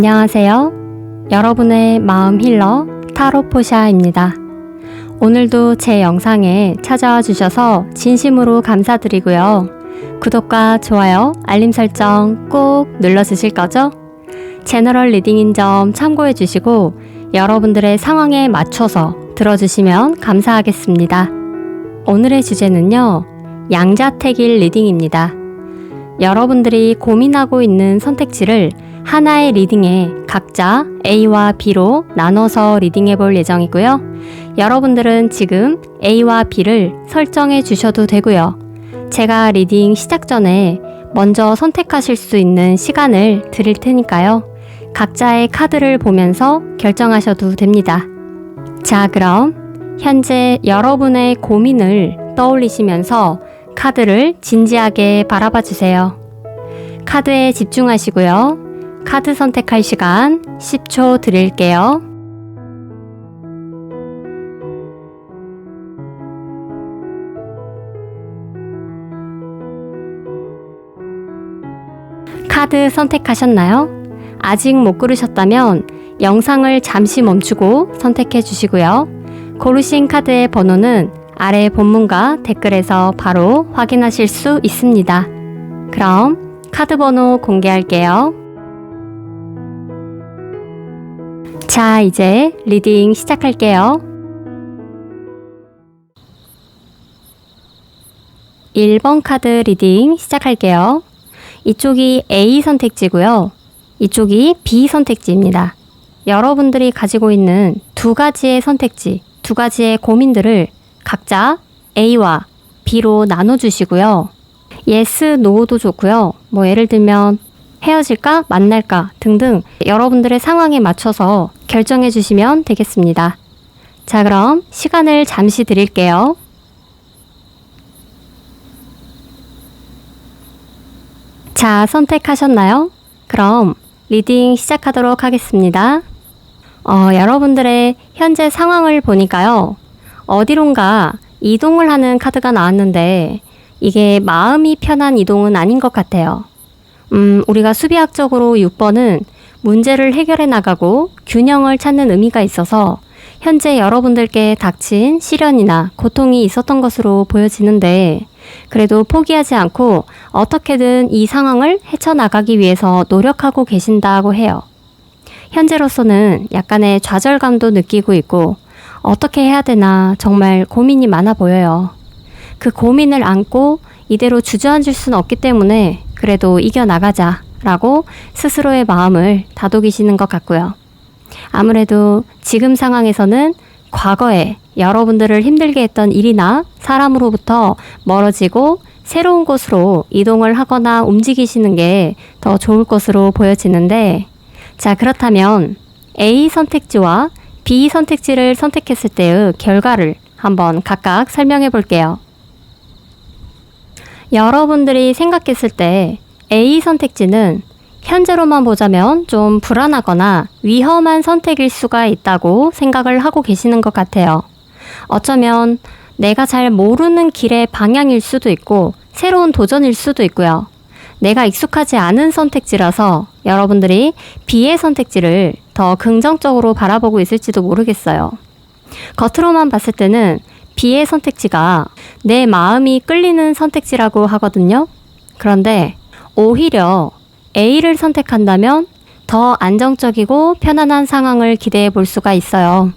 안녕하세요. 여러분의 마음 힐러 타로포샤입니다. 오늘도 제 영상에 찾아와 주셔서 진심으로 감사드리고요. 구독과 좋아요, 알림 설정 꼭 눌러주실 거죠? 제너럴 리딩인 점 참고해 주시고 여러분들의 상황에 맞춰서 들어주시면 감사하겠습니다. 오늘의 주제는요, 양자택일 리딩입니다. 여러분들이 고민하고 있는 선택지를 하나의 리딩에 각자 A와 B로 나눠서 리딩해 볼 예정이고요. 여러분들은 지금 A와 B를 설정해 주셔도 되고요. 제가 리딩 시작 전에 먼저 선택하실 수 있는 시간을 드릴 테니까요. 각자의 카드를 보면서 결정하셔도 됩니다. 자, 그럼 현재 여러분의 고민을 떠올리시면서 카드를 진지하게 바라봐 주세요. 카드에 집중하시고요. 카드 선택할 시간 10초 드릴게요. 카드 선택하셨나요? 아직 못 고르셨다면 영상을 잠시 멈추고 선택해 주시고요. 고르신 카드의 번호는 아래 본문과 댓글에서 바로 확인하실 수 있습니다. 그럼 카드 번호 공개할게요. 자, 이제 리딩 시작할게요. 1번 카드 리딩 시작할게요. 이쪽이 A 선택지고요. 이쪽이 B 선택지입니다. 여러분들이 가지고 있는 두 가지의 선택지, 두 가지의 고민들을 각자 A와 B로 나눠주시고요. yes, no도 좋고요. 예를 들면 헤어질까, 만날까 등등 여러분들의 상황에 맞춰서 결정해 주시면 되겠습니다. 자, 그럼 시간을 잠시 드릴게요. 자, 선택하셨나요? 그럼 리딩 시작하도록 하겠습니다. 여러분들의 현재 상황을 보니까요, 어디론가 이동을 하는 카드가 나왔는데 이게 마음이 편한 이동은 아닌 것 같아요. 우리가 수비학적으로 6번은 문제를 해결해 나가고 균형을 찾는 의미가 있어서 현재 여러분들께 닥친 시련이나 고통이 있었던 것으로 보여지는데, 그래도 포기하지 않고 어떻게든 이 상황을 헤쳐나가기 위해서 노력하고 계신다고 해요. 현재로서는 약간의 좌절감도 느끼고 있고 어떻게 해야 되나 정말 고민이 많아 보여요. 그 고민을 안고 이대로 주저앉을 수는 없기 때문에 그래도 이겨나가자 라고 스스로의 마음을 다독이시는 것 같고요. 아무래도 지금 상황에서는 과거에 여러분들을 힘들게 했던 일이나 사람으로부터 멀어지고 새로운 곳으로 이동을 하거나 움직이시는 게 더 좋을 것으로 보여지는데, 자, 그렇다면 A 선택지와 B 선택지를 선택했을 때의 결과를 한번 각각 설명해 볼게요. 여러분들이 생각했을 때 A 선택지는 현재로만 보자면 좀 불안하거나 위험한 선택일 수가 있다고 생각을 하고 계시는 것 같아요. 어쩌면 내가 잘 모르는 길의 방향일 수도 있고 새로운 도전일 수도 있고요. 내가 익숙하지 않은 선택지라서 여러분들이 B의 선택지를 더 긍정적으로 바라보고 있을지도 모르겠어요. 겉으로만 봤을 때는 B의 선택지가 내 마음이 끌리는 선택지라고 하거든요. 그런데 오히려 A를 선택한다면 더 안정적이고 편안한 상황을 기대해 볼 수가 있어요.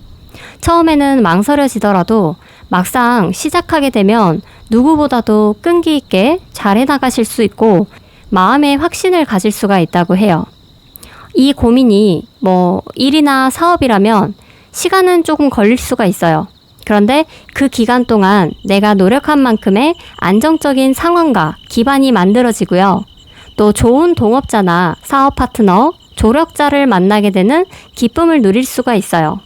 처음에는 망설여지더라도 막상 시작하게 되면 누구보다도 끈기 있게 잘 해나가실 수 있고 마음의 확신을 가질 수가 있다고 해요. 이 고민이 일이나 사업이라면 시간은 조금 걸릴 수가 있어요. 그런데 그 기간 동안 내가 노력한 만큼의 안정적인 상황과 기반이 만들어지고요. 또 좋은 동업자나 사업 파트너, 조력자를 만나게 되는 기쁨을 누릴 수가 있어요.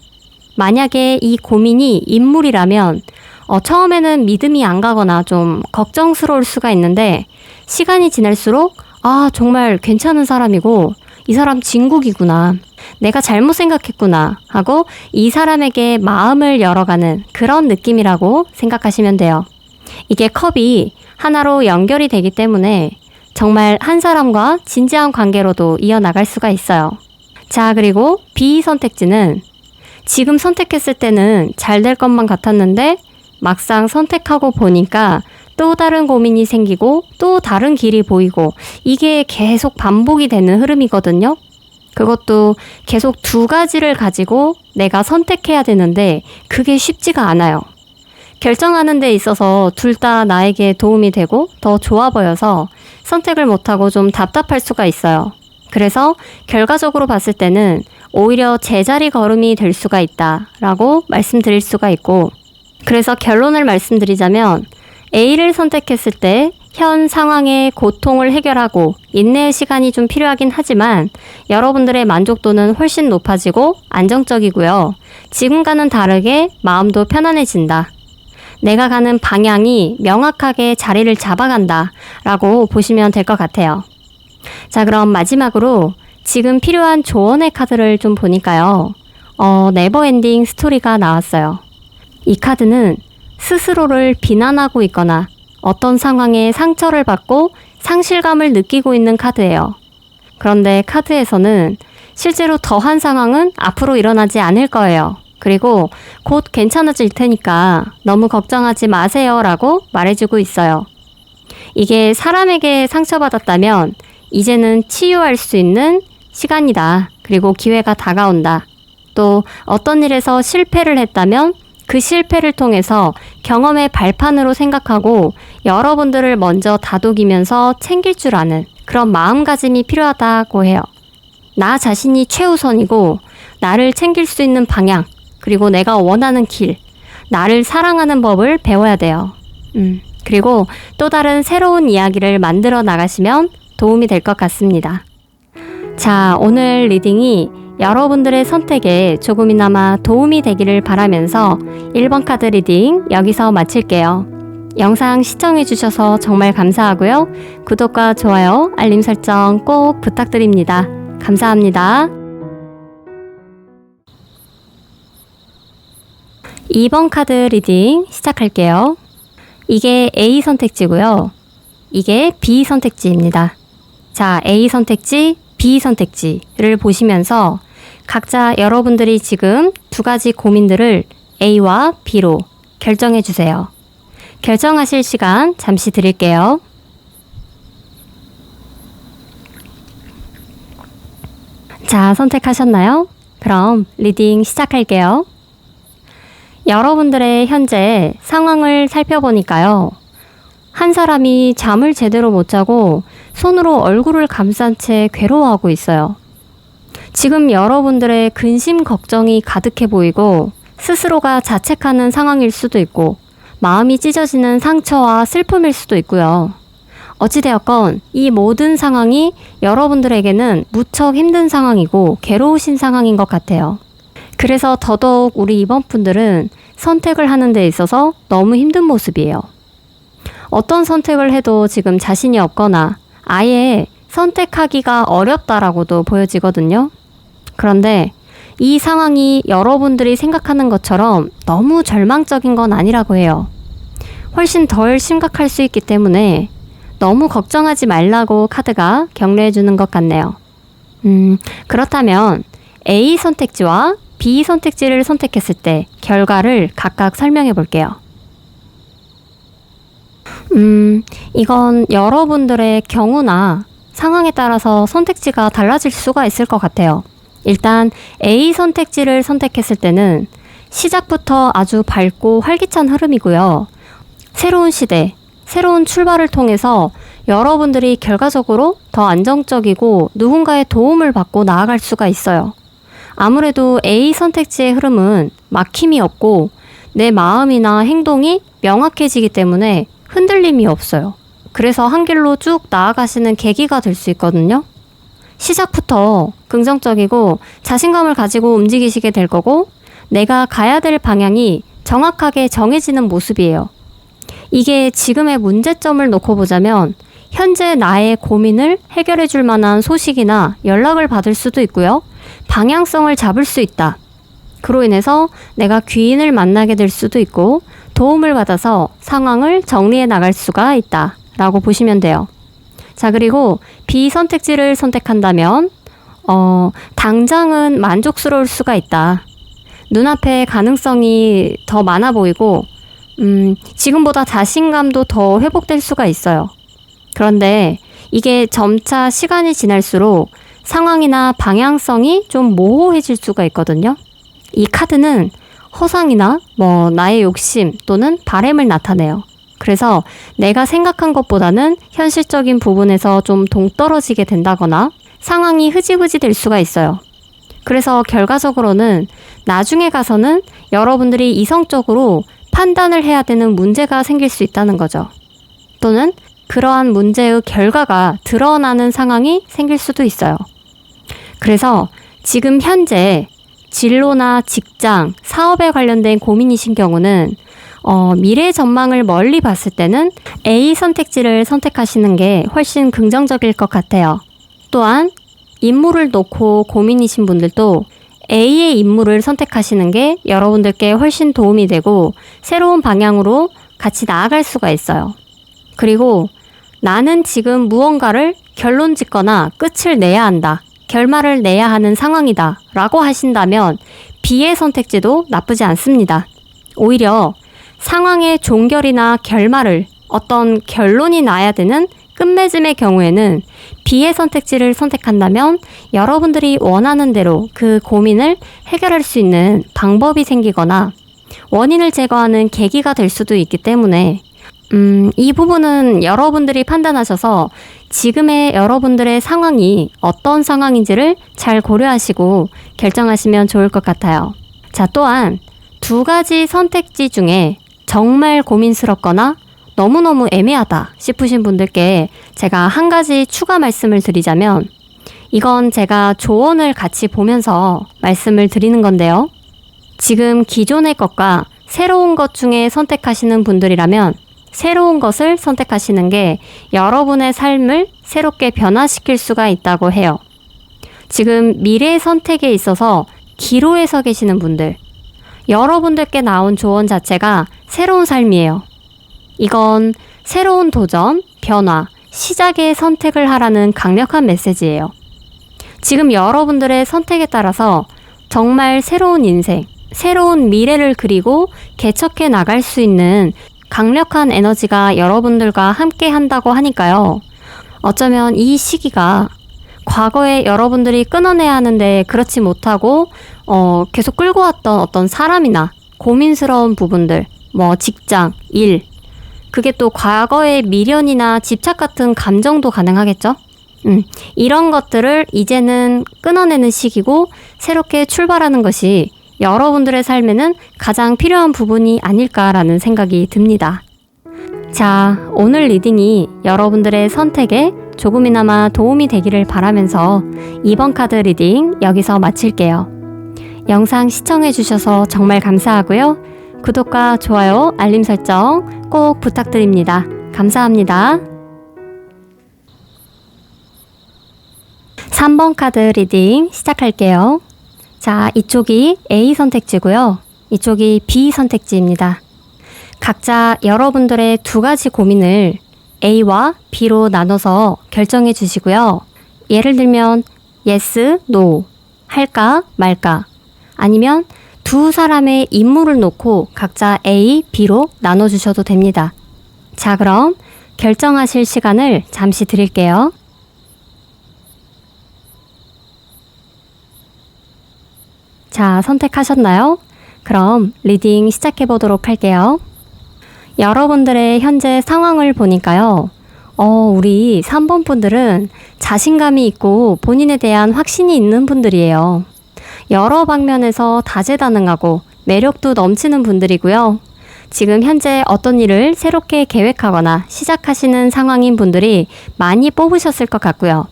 만약에 이 고민이 인물이라면 처음에는 믿음이 안 가거나 좀 걱정스러울 수가 있는데 시간이 지날수록 정말 괜찮은 사람이고 이 사람 진국이구나, 내가 잘못 생각했구나 하고 이 사람에게 마음을 열어가는 그런 느낌이라고 생각하시면 돼요. 이게 컵이 하나로 연결이 되기 때문에 정말 한 사람과 진지한 관계로도 이어나갈 수가 있어요. 자, 그리고 B 선택지는 지금 선택했을 때는 잘 될 것만 같았는데 막상 선택하고 보니까 또 다른 고민이 생기고 또 다른 길이 보이고 이게 계속 반복이 되는 흐름이거든요. 그것도 계속 두 가지를 가지고 내가 선택해야 되는데 그게 쉽지가 않아요. 결정하는 데 있어서 둘 다 나에게 도움이 되고 더 좋아 보여서 선택을 못하고 좀 답답할 수가 있어요. 그래서 결과적으로 봤을 때는 오히려 제자리 걸음이 될 수가 있다라고 말씀드릴 수가 있고, 그래서 결론을 말씀드리자면 A를 선택했을 때 현 상황의 고통을 해결하고 인내의 시간이 좀 필요하긴 하지만 여러분들의 만족도는 훨씬 높아지고 안정적이고요. 지금과는 다르게 마음도 편안해진다. 내가 가는 방향이 명확하게 자리를 잡아간다 라고 보시면 될 것 같아요. 자, 그럼 마지막으로 지금 필요한 조언의 카드를 좀 보니까요. 네버엔딩 스토리가 나왔어요. 이 카드는 스스로를 비난하고 있거나 어떤 상황에 상처를 받고 상실감을 느끼고 있는 카드예요. 그런데 카드에서는 실제로 더한 상황은 앞으로 일어나지 않을 거예요. 그리고 곧 괜찮아질 테니까 너무 걱정하지 마세요 라고 말해주고 있어요. 이게 사람에게 상처받았다면 이제는 치유할 수 있는 시간이다. 그리고 기회가 다가온다. 또 어떤 일에서 실패를 했다면 그 실패를 통해서 경험의 발판으로 생각하고 여러분들을 먼저 다독이면서 챙길 줄 아는 그런 마음가짐이 필요하다고 해요. 나 자신이 최우선이고 나를 챙길 수 있는 방향, 그리고 내가 원하는 길, 나를 사랑하는 법을 배워야 돼요. 그리고 또 다른 새로운 이야기를 만들어 나가시면 도움이 될 것 같습니다. 자, 오늘 리딩이 여러분들의 선택에 조금이나마 도움이 되기를 바라면서 1번 카드 리딩 여기서 마칠게요. 영상 시청해주셔서 정말 감사하고요. 구독과 좋아요, 알림 설정 꼭 부탁드립니다. 감사합니다. 2번 카드 리딩 시작할게요. 이게 A 선택지고요. 이게 B 선택지입니다. 자, A 선택지, B 선택지를 보시면서 각자 여러분들이 지금 두 가지 고민들을 A와 B로 결정해 주세요. 결정하실 시간 잠시 드릴게요. 자, 선택하셨나요? 그럼 리딩 시작할게요. 여러분들의 현재 상황을 살펴보니까요. 한 사람이 잠을 제대로 못 자고 손으로 얼굴을 감싼 채 괴로워하고 있어요. 지금 여러분들의 근심 걱정이 가득해 보이고 스스로가 자책하는 상황일 수도 있고 마음이 찢어지는 상처와 슬픔일 수도 있고요. 어찌되었건 이 모든 상황이 여러분들에게는 무척 힘든 상황이고 괴로우신 상황인 것 같아요. 그래서 더더욱 우리 이번 분들은 선택을 하는 데 있어서 너무 힘든 모습이에요. 어떤 선택을 해도 지금 자신이 없거나 아예 선택하기가 어렵다라고도 보여지거든요. 그런데 이 상황이 여러분들이 생각하는 것처럼 너무 절망적인 건 아니라고 해요. 훨씬 덜 심각할 수 있기 때문에 너무 걱정하지 말라고 카드가 격려해 주는 것 같네요. 그렇다면 A 선택지와 B 선택지를 선택했을 때 결과를 각각 설명해 볼게요. 이건 여러분들의 경우나 상황에 따라서 선택지가 달라질 수가 있을 것 같아요. 일단 A 선택지를 선택했을 때는 시작부터 아주 밝고 활기찬 흐름이고요. 새로운 시대, 새로운 출발을 통해서 여러분들이 결과적으로 더 안정적이고 누군가의 도움을 받고 나아갈 수가 있어요. 아무래도 A 선택지의 흐름은 막힘이 없고 내 마음이나 행동이 명확해지기 때문에 흔들림이 없어요. 그래서 한 길로 쭉 나아가시는 계기가 될 수 있거든요. 시작부터 긍정적이고 자신감을 가지고 움직이시게 될 거고 내가 가야 될 방향이 정확하게 정해지는 모습이에요. 이게 지금의 문제점을 놓고 보자면 현재 나의 고민을 해결해 줄 만한 소식이나 연락을 받을 수도 있고요. 방향성을 잡을 수 있다. 그로 인해서 내가 귀인을 만나게 될 수도 있고 도움을 받아서 상황을 정리해 나갈 수가 있다 라고 보시면 돼요. 자, 그리고 B 선택지를 선택한다면 당장은 만족스러울 수가 있다. 눈앞에 가능성이 더 많아 보이고, 지금보다 자신감도 더 회복될 수가 있어요. 그런데 이게 점차 시간이 지날수록 상황이나 방향성이 좀 모호해질 수가 있거든요. 이 카드는 허상이나 나의 욕심 또는 바램을 나타내요. 그래서 내가 생각한 것보다는 현실적인 부분에서 좀 동떨어지게 된다거나 상황이 흐지부지 될 수가 있어요. 그래서 결과적으로는 나중에 가서는 여러분들이 이성적으로 판단을 해야 되는 문제가 생길 수 있다는 거죠. 또는 그러한 문제의 결과가 드러나는 상황이 생길 수도 있어요. 그래서 지금 현재 진로나 직장, 사업에 관련된 고민이신 경우는 미래 전망을 멀리 봤을 때는 A 선택지를 선택하시는 게 훨씬 긍정적일 것 같아요. 또한 임무를 놓고 고민이신 분들도 A의 임무를 선택하시는 게 여러분들께 훨씬 도움이 되고 새로운 방향으로 같이 나아갈 수가 있어요. 그리고 나는 지금 무언가를 결론 짓거나 끝을 내야 한다. 결말을 내야 하는 상황이다 라고 하신다면 B의 선택지도 나쁘지 않습니다. 오히려 상황의 종결이나 결말을 어떤 결론이 나야 되는 끝맺음의 경우에는 B의 선택지를 선택한다면 여러분들이 원하는 대로 그 고민을 해결할 수 있는 방법이 생기거나 원인을 제거하는 계기가 될 수도 있기 때문에 이 부분은 여러분들이 판단하셔서 지금의 여러분들의 상황이 어떤 상황인지를 잘 고려하시고 결정하시면 좋을 것 같아요. 자, 또한 두 가지 선택지 중에 정말 고민스럽거나 너무너무 애매하다 싶으신 분들께 제가 한 가지 추가 말씀을 드리자면 이건 제가 조언을 같이 보면서 말씀을 드리는 건데요. 지금 기존의 것과 새로운 것 중에 선택하시는 분들이라면 새로운 것을 선택하시는 게 여러분의 삶을 새롭게 변화시킬 수가 있다고 해요. 지금 미래 선택에 있어서 기로에 서 계시는 분들, 여러분들께 나온 조언 자체가 새로운 삶이에요. 이건 새로운 도전, 변화, 시작의 선택을 하라는 강력한 메시지예요. 지금 여러분들의 선택에 따라서 정말 새로운 인생, 새로운 미래를 그리고 개척해 나갈 수 있는 강력한 에너지가 여러분들과 함께 한다고 하니까요. 어쩌면 이 시기가 과거에 여러분들이 끊어내야 하는데 그렇지 못하고 계속 끌고 왔던 어떤 사람이나 고민스러운 부분들, 직장, 일, 그게 또 과거의 미련이나 집착 같은 감정도 가능하겠죠? 이런 것들을 이제는 끊어내는 시기고 새롭게 출발하는 것이 여러분들의 삶에는 가장 필요한 부분이 아닐까라는 생각이 듭니다. 자, 오늘 리딩이 여러분들의 선택에 조금이나마 도움이 되기를 바라면서 이번 카드 리딩 여기서 마칠게요. 영상 시청해주셔서 정말 감사하고요. 구독과 좋아요, 알림 설정 꼭 부탁드립니다. 감사합니다. 3번 카드 리딩 시작할게요. 자, 이쪽이 A 선택지고요. 이쪽이 B 선택지입니다. 각자 여러분들의 두 가지 고민을 A와 B로 나눠서 결정해 주시고요. 예를 들면 yes, no, 할까 말까 아니면 두 사람의 임무를 놓고 각자 A, B로 나눠주셔도 됩니다. 자, 그럼 결정하실 시간을 잠시 드릴게요. 자, 선택하셨나요? 그럼 리딩 시작해 보도록 할게요. 여러분들의 현재 상황을 보니까요. 우리 3번 분들은 자신감이 있고 본인에 대한 확신이 있는 분들이에요. 여러 방면에서 다재다능하고 매력도 넘치는 분들이고요. 지금 현재 어떤 일을 새롭게 계획하거나 시작하시는 상황인 분들이 많이 뽑으셨을 것 같고요.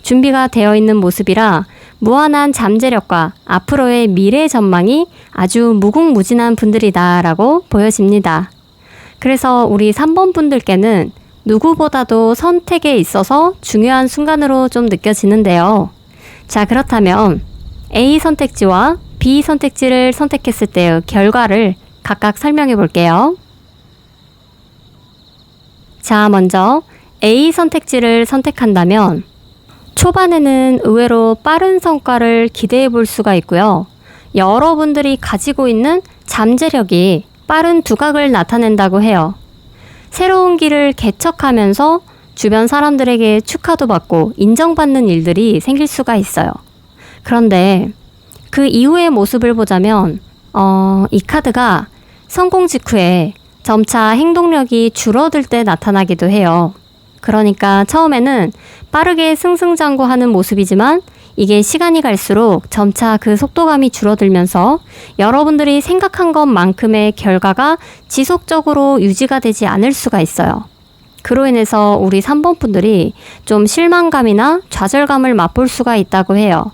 준비가 되어 있는 모습이라 무한한 잠재력과 앞으로의 미래 전망이 아주 무궁무진한 분들이다라고 보여집니다. 그래서 우리 3번 분들께는 누구보다도 선택에 있어서 중요한 순간으로 좀 느껴지는데요. 자, 그렇다면 A 선택지와 B 선택지를 선택했을 때의 결과를 각각 설명해 볼게요. 자, 먼저 A 선택지를 선택한다면 초반에는 의외로 빠른 성과를 기대해 볼 수가 있고요. 여러분들이 가지고 있는 잠재력이 빠른 두각을 나타낸다고 해요. 새로운 길을 개척하면서 주변 사람들에게 축하도 받고 인정받는 일들이 생길 수가 있어요. 그런데 그 이후의 모습을 보자면 이 카드가 성공 직후에 점차 행동력이 줄어들 때 나타나기도 해요. 그러니까 처음에는 빠르게 승승장구하는 모습이지만 이게 시간이 갈수록 점차 그 속도감이 줄어들면서 여러분들이 생각한 것만큼의 결과가 지속적으로 유지가 되지 않을 수가 있어요. 그로 인해서 우리 3번 분들이 좀 실망감이나 좌절감을 맛볼 수가 있다고 해요.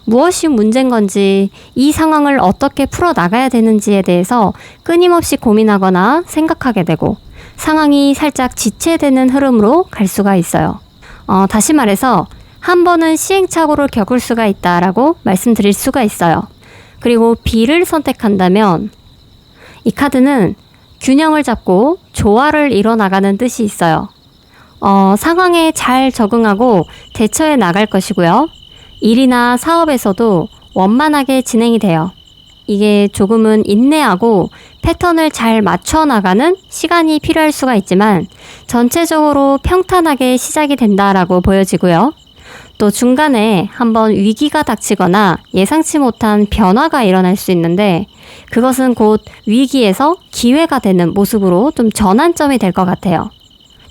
무엇이 문제인 건지, 이 상황을 어떻게 풀어나가야 되는지에 대해서 끊임없이 고민하거나 생각하게 되고 상황이 살짝 지체되는 흐름으로 갈 수가 있어요. 다시 말해서 한 번은 시행착오를 겪을 수가 있다라고 말씀드릴 수가 있어요. 그리고 B를 선택한다면 이 카드는 균형을 잡고 조화를 이뤄나가는 뜻이 있어요. 상황에 잘 적응하고 대처해 나갈 것이고요. 일이나 사업에서도 원만하게 진행이 돼요. 이게 조금은 인내하고 패턴을 잘 맞춰 나가는 시간이 필요할 수가 있지만 전체적으로 평탄하게 시작이 된다라고 보여지고요. 또 중간에 한번 위기가 닥치거나 예상치 못한 변화가 일어날 수 있는데 그것은 곧 위기에서 기회가 되는 모습으로 좀 전환점이 될 것 같아요.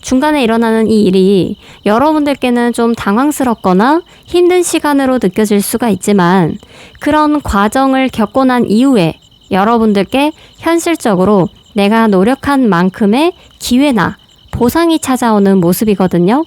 중간에 일어나는 이 일이 여러분들께는 좀 당황스럽거나 힘든 시간으로 느껴질 수가 있지만 그런 과정을 겪고 난 이후에 여러분들께 현실적으로 내가 노력한 만큼의 기회나 보상이 찾아오는 모습이거든요.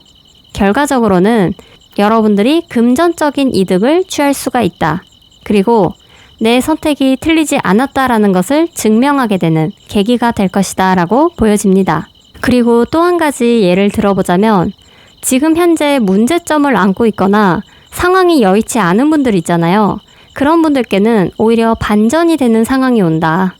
결과적으로는 여러분들이 금전적인 이득을 취할 수가 있다. 그리고 내 선택이 틀리지 않았다라는 것을 증명하게 되는 계기가 될 것이다 라고 보여집니다. 그리고 또 한 가지 예를 들어보자면 지금 현재 문제점을 안고 있거나 상황이 여의치 않은 분들 있잖아요. 그런 분들께는 오히려 반전이 되는 상황이 온다.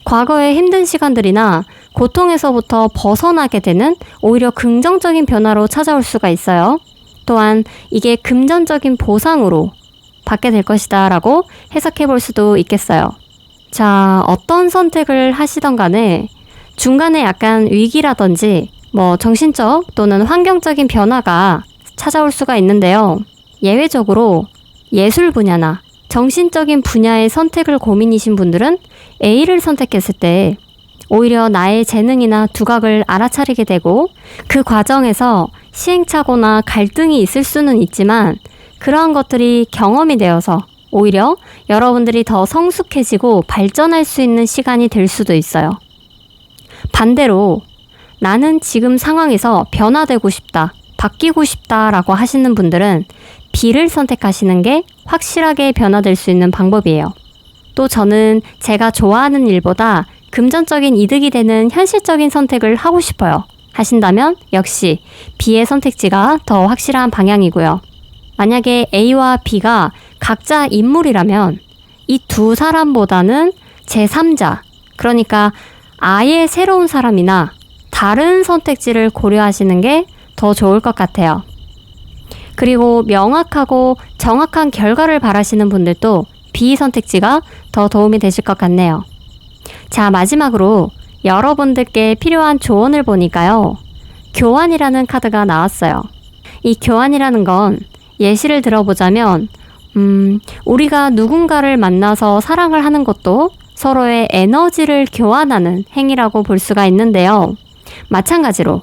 과거의 힘든 시간들이나 고통에서부터 벗어나게 되는 오히려 긍정적인 변화로 찾아올 수가 있어요. 또한 이게 금전적인 보상으로 받게 될 것이다 라고 해석해 볼 수도 있겠어요. 자, 어떤 선택을 하시던 간에 중간에 약간 위기라든지 정신적 또는 환경적인 변화가 찾아올 수가 있는데요. 예외적으로 예술 분야나 정신적인 분야의 선택을 고민이신 분들은 A를 선택했을 때 오히려 나의 재능이나 두각을 알아차리게 되고 그 과정에서 시행착오나 갈등이 있을 수는 있지만 그러한 것들이 경험이 되어서 오히려 여러분들이 더 성숙해지고 발전할 수 있는 시간이 될 수도 있어요. 반대로 나는 지금 상황에서 변화되고 싶다, 바뀌고 싶다라고 하시는 분들은 B를 선택하시는 게 확실하게 변화될 수 있는 방법이에요. 또 저는 제가 좋아하는 일보다 금전적인 이득이 되는 현실적인 선택을 하고 싶어요 하신다면 역시 B의 선택지가 더 확실한 방향이고요. 만약에 A와 B가 각자 인물이라면 이 두 사람보다는 제3자, 그러니까 아예 새로운 사람이나 다른 선택지를 고려하시는 게 더 좋을 것 같아요. 그리고 명확하고 정확한 결과를 바라시는 분들도 B 선택지가 더 도움이 되실 것 같네요. 자, 마지막으로 여러분들께 필요한 조언을 보니까요. 교환이라는 카드가 나왔어요. 이 교환이라는 건 예시를 들어보자면 우리가 누군가를 만나서 사랑을 하는 것도 서로의 에너지를 교환하는 행위라고 볼 수가 있는데요. 마찬가지로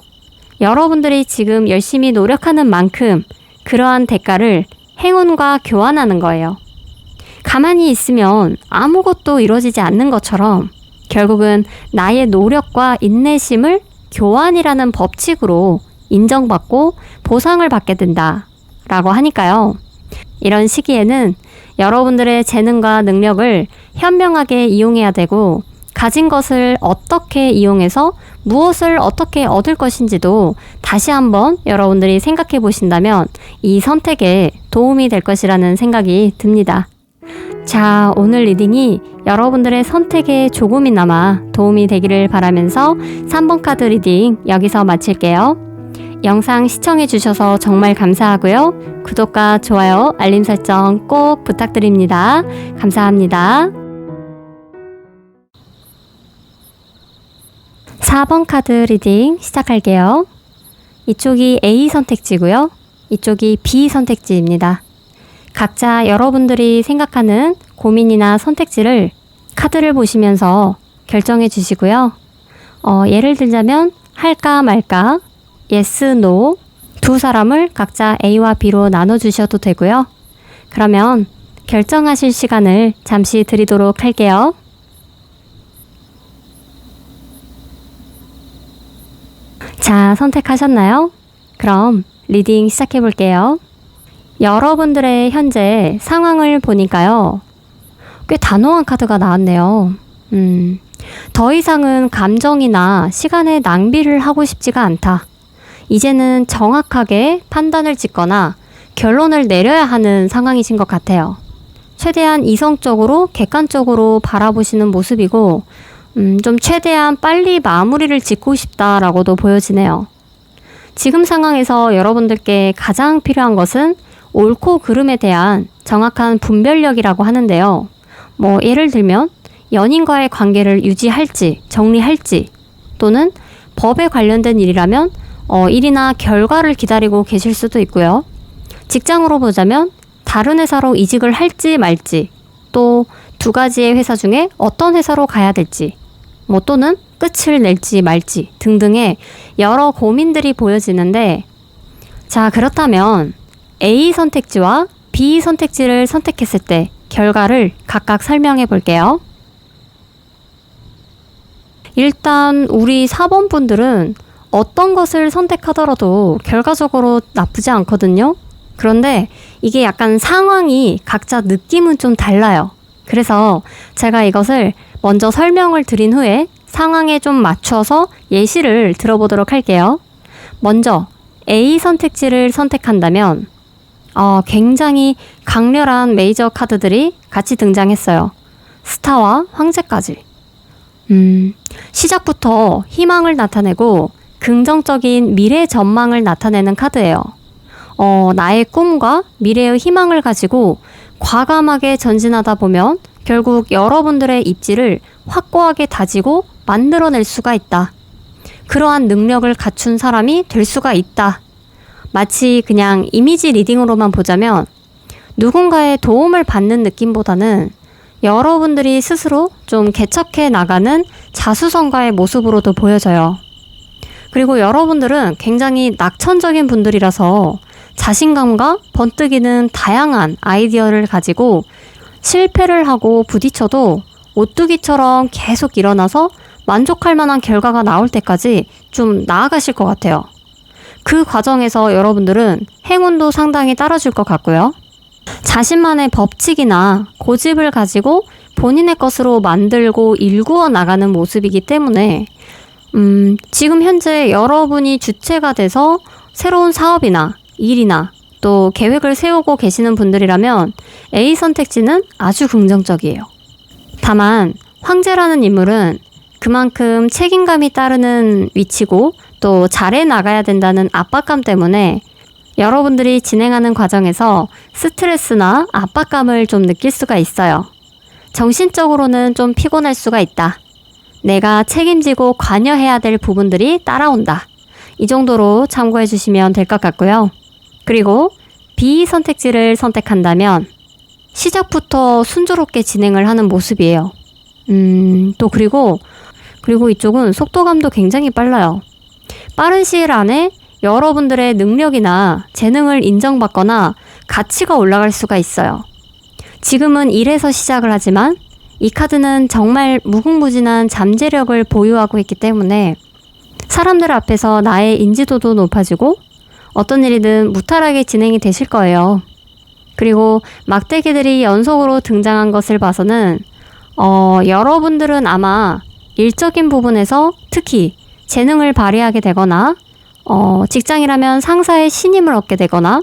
여러분들이 지금 열심히 노력하는 만큼 그러한 대가를 행운과 교환하는 거예요. 가만히 있으면 아무것도 이루어지지 않는 것처럼 결국은 나의 노력과 인내심을 교환이라는 법칙으로 인정받고 보상을 받게 된다라고 하니까요. 이런 시기에는 여러분들의 재능과 능력을 현명하게 이용해야 되고 가진 것을 어떻게 이용해서 무엇을 어떻게 얻을 것인지도 다시 한번 여러분들이 생각해 보신다면 이 선택에 도움이 될 것이라는 생각이 듭니다. 자, 오늘 리딩이 여러분들의 선택에 조금이나마 도움이 되기를 바라면서 3번 카드 리딩 여기서 마칠게요. 영상 시청해주셔서 정말 감사하고요. 구독과 좋아요, 알림 설정 꼭 부탁드립니다. 감사합니다. 4번 카드 리딩 시작할게요. 이쪽이 A 선택지고요. 이쪽이 B 선택지입니다. 각자 여러분들이 생각하는 고민이나 선택지를 카드를 보시면서 결정해 주시고요. 예를 들자면 할까 말까, yes, no 두 사람을 각자 A와 B로 나눠주셔도 되고요. 그러면 결정하실 시간을 잠시 드리도록 할게요. 자, 선택하셨나요? 그럼 리딩 시작해 볼게요. 여러분들의 현재 상황을 보니까요. 꽤 단호한 카드가 나왔네요. 더 이상은 감정이나 시간의 낭비를 하고 싶지가 않다. 이제는 정확하게 판단을 짓거나 결론을 내려야 하는 상황이신 것 같아요. 최대한 이성적으로 객관적으로 바라보시는 모습이고 좀 최대한 빨리 마무리를 짓고 싶다라고도 보여지네요. 지금 상황에서 여러분들께 가장 필요한 것은 옳고 그름에 대한 정확한 분별력이라고 하는데요. 예를 들면 연인과의 관계를 유지할지 정리할지 또는 법에 관련된 일이라면 일이나 결과를 기다리고 계실 수도 있고요. 직장으로 보자면 다른 회사로 이직을 할지 말지, 또 두 가지의 회사 중에 어떤 회사로 가야 될지, 또는 끝을 낼지 말지 등등의 여러 고민들이 보여지는데, 자, 그렇다면 A 선택지와 B 선택지를 선택했을 때 결과를 각각 설명해 볼게요. 일단 우리 4번 분들은 어떤 것을 선택하더라도 결과적으로 나쁘지 않거든요. 그런데 이게 약간 상황이 각자 느낌은 좀 달라요. 그래서 제가 이것을 먼저 설명을 드린 후에 상황에 좀 맞춰서 예시를 들어보도록 할게요. 먼저 A 선택지를 선택한다면 굉장히 강렬한 메이저 카드들이 같이 등장했어요. 스타와 황제까지. 시작부터 희망을 나타내고 긍정적인 미래 전망을 나타내는 카드예요. 나의 꿈과 미래의 희망을 가지고 과감하게 전진하다 보면 결국 여러분들의 입지를 확고하게 다지고 만들어낼 수가 있다. 그러한 능력을 갖춘 사람이 될 수가 있다. 마치 그냥 이미지 리딩으로만 보자면 누군가의 도움을 받는 느낌보다는 여러분들이 스스로 좀 개척해 나가는 자수성가의 모습으로도 보여져요. 그리고 여러분들은 굉장히 낙천적인 분들이라서 자신감과 번뜩이는 다양한 아이디어를 가지고 실패를 하고 부딪혀도 오뚜기처럼 계속 일어나서 만족할 만한 결과가 나올 때까지 좀 나아가실 것 같아요. 그 과정에서 여러분들은 행운도 상당히 따라줄 것 같고요. 자신만의 법칙이나 고집을 가지고 본인의 것으로 만들고 일구어 나가는 모습이기 때문에 지금 현재 여러분이 주체가 돼서 새로운 사업이나 일이나 또 계획을 세우고 계시는 분들이라면 A 선택지는 아주 긍정적이에요. 다만 황제라는 인물은 그만큼 책임감이 따르는 위치고 또 잘해 나가야 된다는 압박감 때문에 여러분들이 진행하는 과정에서 스트레스나 압박감을 좀 느낄 수가 있어요. 정신적으로는 좀 피곤할 수가 있다. 내가 책임지고 관여해야 될 부분들이 따라온다. 이 정도로 참고해 주시면 될 것 같고요. 그리고 B 선택지를 선택한다면 시작부터 순조롭게 진행을 하는 모습이에요. 또 그리고 이쪽은 속도감도 굉장히 빨라요. 빠른 시일 안에 여러분들의 능력이나 재능을 인정받거나 가치가 올라갈 수가 있어요. 지금은 1에서 시작을 하지만 이 카드는 정말 무궁무진한 잠재력을 보유하고 있기 때문에 사람들 앞에서 나의 인지도도 높아지고 어떤 일이든 무탈하게 진행이 되실 거예요. 그리고 막대기들이 연속으로 등장한 것을 봐서는 여러분들은 아마 일적인 부분에서 특히 재능을 발휘하게 되거나 직장이라면 상사의 신임을 얻게 되거나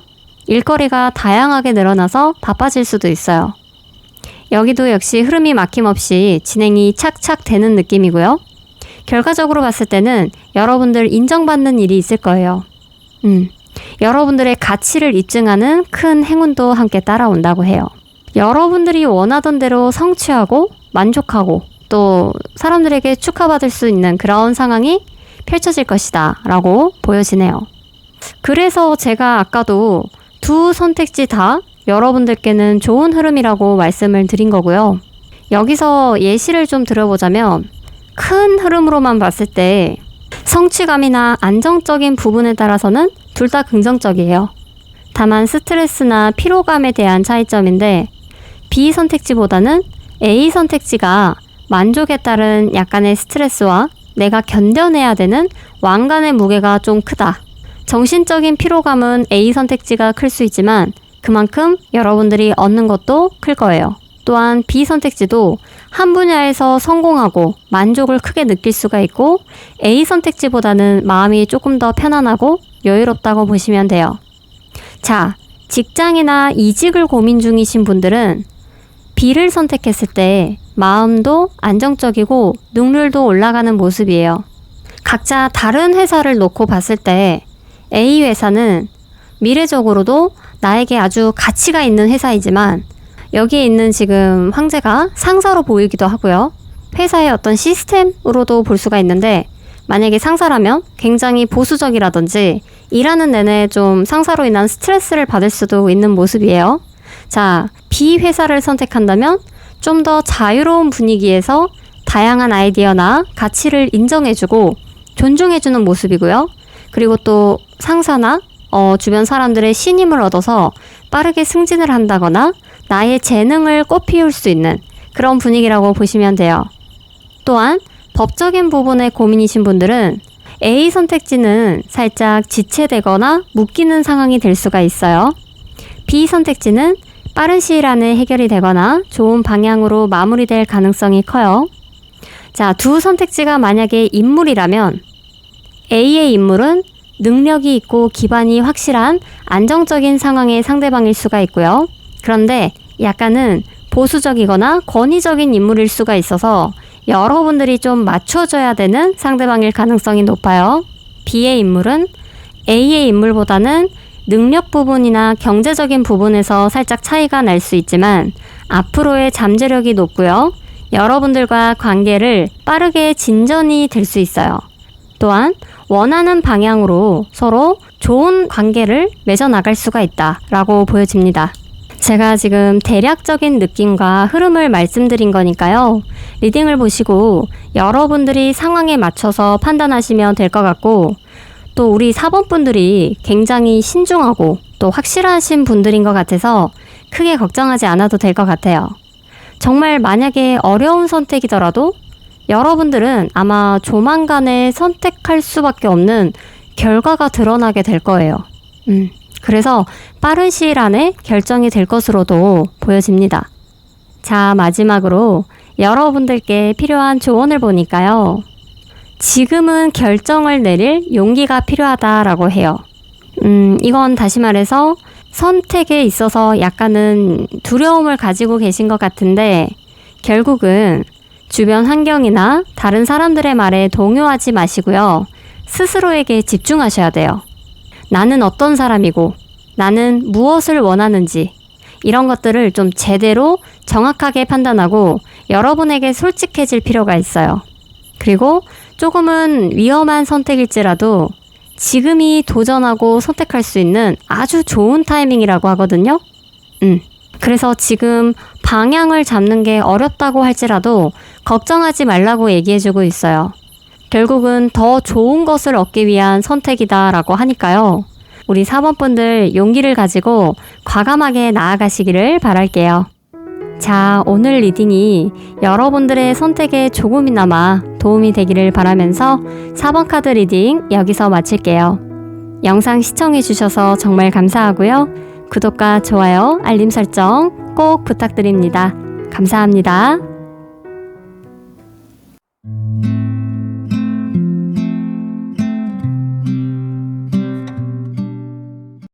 일거리가 다양하게 늘어나서 바빠질 수도 있어요. 여기도 역시 흐름이 막힘없이 진행이 착착 되는 느낌이고요. 결과적으로 봤을 때는 여러분들 인정받는 일이 있을 거예요. 여러분들의 가치를 입증하는 큰 행운도 함께 따라온다고 해요. 여러분들이 원하던 대로 성취하고 만족하고 또 사람들에게 축하받을 수 있는 그런 상황이 펼쳐질 것이다 라고 보여지네요. 그래서 제가 아까도 두 선택지 다 여러분들께는 좋은 흐름이라고 말씀을 드린 거고요. 여기서 예시를 좀 들어보자면 큰 흐름으로만 봤을 때 성취감이나 안정적인 부분에 따라서는 둘 다 긍정적이에요. 다만 스트레스나 피로감에 대한 차이점인데 B 선택지보다는 A 선택지가 만족에 따른 약간의 스트레스와 내가 견뎌내야 되는 왕관의 무게가 좀 크다. 정신적인 피로감은 A 선택지가 클 수 있지만 그만큼 여러분들이 얻는 것도 클 거예요. 또한 B 선택지도 한 분야에서 성공하고 만족을 크게 느낄 수가 있고 A 선택지보다는 마음이 조금 더 편안하고 여유롭다고 보시면 돼요. 자, 직장이나 이직을 고민 중이신 분들은 B를 선택했을 때 마음도 안정적이고 능률도 올라가는 모습이에요. 각자 다른 회사를 놓고 봤을 때 A 회사는 미래적으로도 나에게 아주 가치가 있는 회사이지만 여기에 있는 지금 황제가 상사로 보이기도 하고요. 회사의 어떤 시스템으로도 볼 수가 있는데 만약에 상사라면 굉장히 보수적이라든지 일하는 내내 좀 상사로 인한 스트레스를 받을 수도 있는 모습이에요. 자, B 회사를 선택한다면 좀 더 자유로운 분위기에서 다양한 아이디어나 가치를 인정해주고 존중해주는 모습이고요. 그리고 또 상사나 주변 사람들의 신임을 얻어서 빠르게 승진을 한다거나 나의 재능을 꽃피울 수 있는 그런 분위기라고 보시면 돼요. 또한 법적인 부분에 고민이신 분들은 A 선택지는 살짝 지체되거나 묶이는 상황이 될 수가 있어요. B 선택지는 빠른 시일 안에 해결이 되거나 좋은 방향으로 마무리될 가능성이 커요. 자, 두 선택지가 만약에 인물이라면 A의 인물은 능력이 있고 기반이 확실한 안정적인 상황의 상대방일 수가 있고요. 그런데 약간은 보수적이거나 권위적인 인물일 수가 있어서 여러분들이 좀 맞춰줘야 되는 상대방일 가능성이 높아요. B의 인물은 A의 인물보다는 능력 부분이나 경제적인 부분에서 살짝 차이가 날 수 있지만 앞으로의 잠재력이 높고요. 여러분들과 관계를 빠르게 진전이 될 수 있어요. 또한 원하는 방향으로 서로 좋은 관계를 맺어나갈 수가 있다라고 보여집니다. 제가 지금 대략적인 느낌과 흐름을 말씀드린 거니까요. 리딩을 보시고 여러분들이 상황에 맞춰서 판단하시면 될 것 같고 또 우리 4번 분들이 굉장히 신중하고 또 확실하신 분들인 것 같아서 크게 걱정하지 않아도 될 것 같아요. 정말 만약에 어려운 선택이더라도 여러분들은 아마 조만간에 선택할 수밖에 없는 결과가 드러나게 될 거예요. 그래서 빠른 시일 안에 결정이 될 것으로도 보여집니다. 자, 마지막으로 여러분들께 필요한 조언을 보니까요. 지금은 결정을 내릴 용기가 필요하다라고 해요. 이건 다시 말해서 선택에 있어서 약간은 두려움을 가지고 계신 것 같은데 결국은 주변 환경이나 다른 사람들의 말에 동요하지 마시고요. 스스로에게 집중하셔야 돼요. 나는 어떤 사람이고 나는 무엇을 원하는지 이런 것들을 좀 제대로 정확하게 판단하고 여러분에게 솔직해질 필요가 있어요. 그리고 조금은 위험한 선택일지라도 지금이 도전하고 선택할 수 있는 아주 좋은 타이밍이라고 하거든요. 그래서 지금 방향을 잡는 게 어렵다고 할지라도 걱정하지 말라고 얘기해주고 있어요. 결국은 더 좋은 것을 얻기 위한 선택이다라고 하니까요. 우리 4번 분들 용기를 가지고 과감하게 나아가시기를 바랄게요. 자, 오늘 리딩이 여러분들의 선택에 조금이나마 도움이 되기를 바라면서 4번 카드 리딩 여기서 마칠게요. 영상 시청해주셔서 정말 감사하고요. 구독과 좋아요, 알림 설정 꼭 부탁드립니다. 감사합니다.